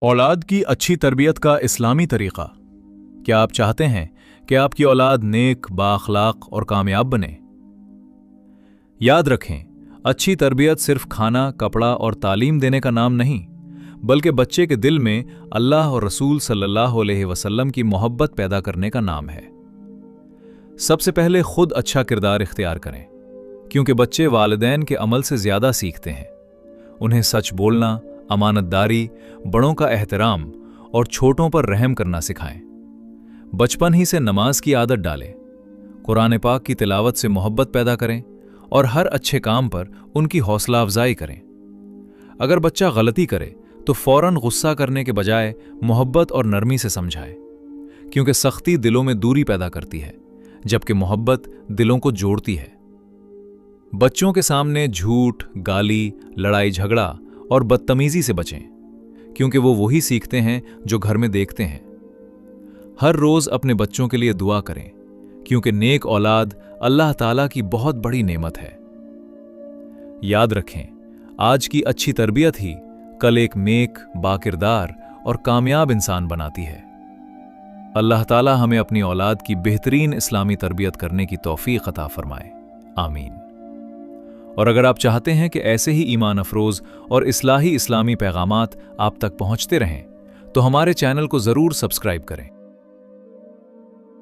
औलाद की अच्छी तरबियत का इस्लामी तरीक़ा। क्या आप चाहते हैं कि आपकी औलाद नेक, बाअखलाक और कामयाब बने? याद रखें, अच्छी तरबियत सिर्फ खाना, कपड़ा और तालीम देने का नाम नहीं, बल्कि बच्चे के दिल में अल्लाह और रसूल सल्लल्लाहु अलैहि वसल्लम की मोहब्बत पैदा करने का नाम है। सबसे पहले खुद अच्छा किरदार इख्तियार करें, क्योंकि बच्चे वालिदैन के अमल से ज़्यादा सीखते हैं। उन्हें सच बोलना, अमानतदारी, बड़ों का एहतराम और छोटों पर रहम करना सिखाएं। बचपन ही से नमाज की आदत डालें, कुरान पाक की तिलावत से मोहब्बत पैदा करें और हर अच्छे काम पर उनकी हौसला अफजाई करें। अगर बच्चा गलती करे तो फौरन गुस्सा करने के बजाय मोहब्बत और नरमी से समझाएं, क्योंकि सख्ती दिलों में दूरी पैदा करती है, जबकि मोहब्बत दिलों को जोड़ती है। बच्चों के सामने झूठ, गाली, लड़ाई झगड़ा और बदतमीजी से बचें, क्योंकि वो वही सीखते हैं जो घर में देखते हैं। हर रोज अपने बच्चों के लिए दुआ करें, क्योंकि नेक औलाद अल्लाह ताला की बहुत बड़ी नेमत है। याद रखें, आज की अच्छी तरबियत ही कल एक नेक, बाकिरदार और कामयाब इंसान बनाती है। अल्लाह ताला हमें अपनी औलाद की बेहतरीन इस्लामी तरबियत करने की तौफीक अता फरमाए। आमीन। और अगर आप चाहते हैं कि ऐसे ही ईमान अफरोज और इस्लाही इस्लामी पैगामात आप तक पहुंचते रहें, तो हमारे चैनल को ज़रूर सब्सक्राइब करें।